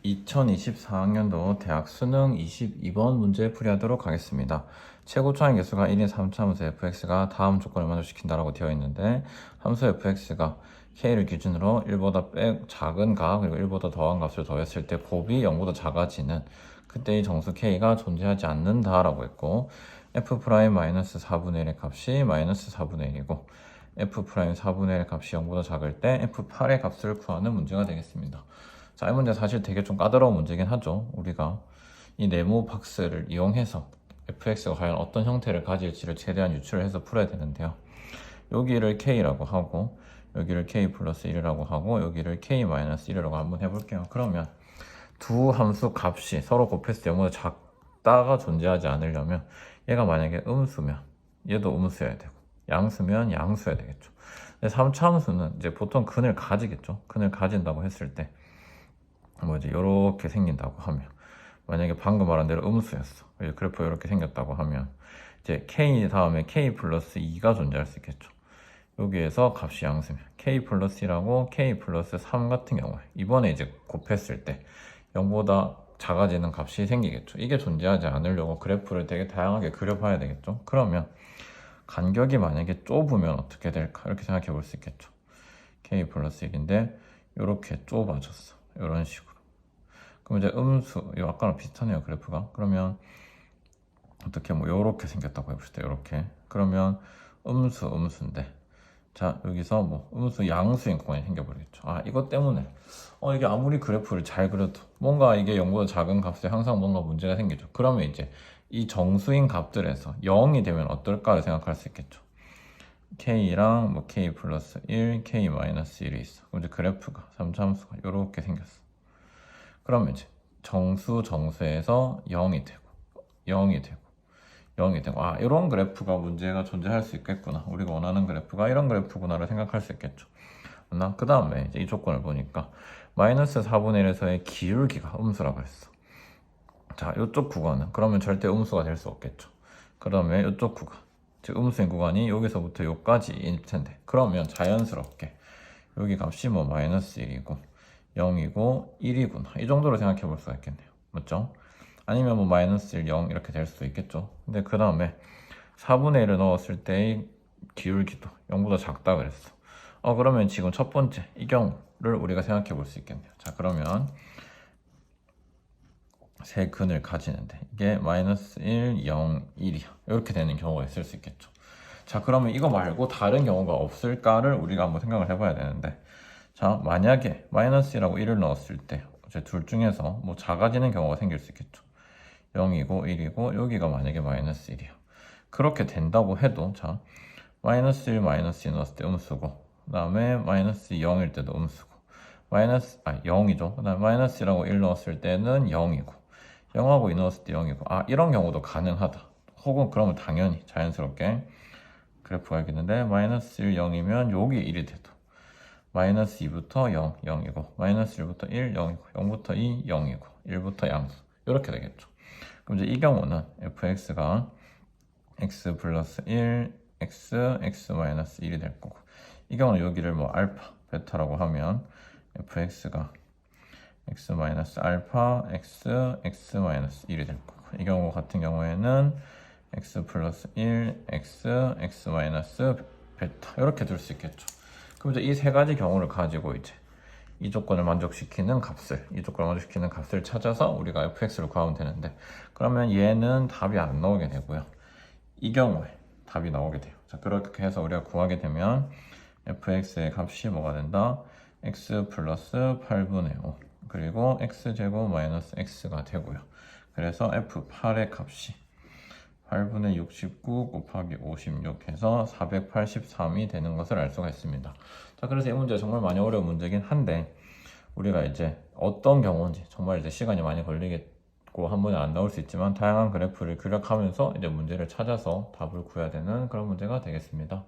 2024학년도 대학 수능 22번 문제 풀이하도록 하겠습니다. 최고 초항 개수가 1인 3차함수 fx가 다음 조건을 만족시킨다라고 되어 있는데, 함수 fx가 k를 기준으로 1보다 작은 값 그리고 1보다 더한 값을 더했을 때 곱이 0보다 작아지는 그때 이 정수 k가 존재하지 않는다라고 했고, f'-4분의 1의 값이 마이너스 4분의 1이고 f'4분의 1의 값이 0보다 작을 때 f8의 값을 구하는 문제가 되겠습니다. 자, 이 문제 사실 되게 좀 까다로운 문제긴 하죠. 우리가 이 네모 박스를 이용해서 fx가 과연 어떤 형태를 가질지를 최대한 유추를 해서 풀어야 되는데요. 여기를 k라고 하고 여기를 k 플러스 1이라고 하고 여기를 k 마이너스 1이라고 한번 해볼게요. 그러면 두 함수 값이 서로 곱했을 때 0보다 작다가 존재하지 않으려면 얘가 만약에 음수면 얘도 음수여야 되고 양수면 양수여야 되겠죠. 근데 3차 함수는 이제 보통 근을 가지겠죠. 근을 가진다고 했을 때 이렇게 생긴다고 하면, 만약에 방금 말한 대로 음수였어. 그래프 이렇게 생겼다고 하면 이제 k 다음에 k 플러스 2가 존재할 수 있겠죠. 여기에서 값이 양수면 k 플러스 1하고 k 플러스 3 같은 경우에 이번에 이제 곱했을 때 0보다 작아지는 값이 생기겠죠. 이게 존재하지 않으려고 그래프를 되게 다양하게 그려봐야 되겠죠. 그러면 간격이 만약에 좁으면 어떻게 될까? 이렇게 생각해 볼 수 있겠죠. k 플러스 1인데 이렇게 좁아졌어. 이런 식으로. 그럼 이제 음수, 이 아까랑 비슷하네요, 그래프가. 그러면 어떻게 이렇게 생겼다고 해봅시다. 이렇게. 그러면 음수인데, 자, 여기서 음수 양수인 공간이 생겨버리겠죠. 아, 이것 때문에 이게 아무리 그래프를 잘 그려도 뭔가 이게 0보다 작은 값에 항상 뭔가 문제가 생기죠. 그러면 이제 이 정수인 값들에서 0이 되면 어떨까를 생각할 수 있겠죠. k랑 k 플러스 1, k 마이너스 1이 있어. 그럼 이제 그래프가 3차 함수가 이렇게 생겼어. 그러면 이제 정수에서 0이 되고 0이 되고 0이 되고, 아, 이런 그래프가 문제가 존재할 수 있겠구나, 우리가 원하는 그래프가 이런 그래프구나를 생각할 수 있겠죠. 그 다음에 이제 이 조건을 보니까 마이너스 4분의 1에서의 기울기가 음수라고 했어. 자, 이쪽 구간은 그러면 절대 음수가 될 수 없겠죠. 그 다음에 이쪽 구간, 즉 음수인 구간이 여기서부터 여기까지일 텐데, 그러면 자연스럽게 여기 값이 마이너스 1이고 0이고 1이구나, 이 정도로 생각해 볼 수가 있겠네요. 맞죠? 아니면 마이너스 1, 0 이렇게 될 수도 있겠죠. 근데 그 다음에 4분의 1을 넣었을 때의 기울기도 0보다 작다 그랬어. 그러면 지금 첫 번째 이 경우를 우리가 생각해 볼 수 있겠네요. 자, 그러면 세 근을 가지는데 이게 마이너스 1, 0, 1이야. 이렇게 되는 경우가 있을 수 있겠죠. 자, 그러면 이거 말고 다른 경우가 없을까를 우리가 한번 생각을 해봐야 되는데, 자, 만약에 마이너스 1하고 1을 넣었을 때 이제 둘 중에서 작아지는 경우가 생길 수 있겠죠. 0이고 1이고 여기가 만약에 마이너스 1이야. 그렇게 된다고 해도, 자, 마이너스 1, 마이너스 2 넣었을 때 음수고, 그 다음에 마이너스 0일 때도 음수고, 0이죠. 그 다음에 마이너스 1하고 1 넣었을 때는 0이고, 0하고 2 넣었을 때 0이고, 이런 경우도 가능하다. 혹은 그러면 당연히 자연스럽게 그래프가 있겠는데, 마이너스 1, 0이면 여기 1이 돼도 마이너스 2부터 0, 0이고, 마이너스 1부터 1, 0이고, 0부터 2, 0이고, 1부터 양수, 이렇게 되겠죠. 그럼 이제 이 경우는 fx가 x 플러스 1, x 마이너스 1이 될 거고, 이 경우는 여기를 알파, 베타라고 하면 fx가 x 마이너스 알파, x 마이너스 1이 될 거고, 이 경우 같은 경우에는 x 플러스 1, x 마이너스 베타, 이렇게 둘 수 있겠죠. 그럼 이제 이 세 가지 경우를 가지고 이제 이 조건을 만족시키는 값을 찾아서 우리가 fx를 구하면 되는데, 그러면 얘는 답이 안 나오게 되고요. 이 경우에 답이 나오게 돼요. 자, 그렇게 해서 우리가 구하게 되면 fx의 값이 뭐가 된다? x 플러스 8분의 5 그리고 x제곱 마이너스 x가 되고요. 그래서 f8의 값이 8분의 69 곱하기 56 해서 483이 되는 것을 알 수가 있습니다. 자, 그래서 이 문제 정말 많이 어려운 문제긴 한데, 우리가 이제 어떤 경우인지 정말 이제 시간이 많이 걸리겠고 한 번에 안 나올 수 있지만, 다양한 그래프를 그려가면서 이제 문제를 찾아서 답을 구해야 되는 그런 문제가 되겠습니다.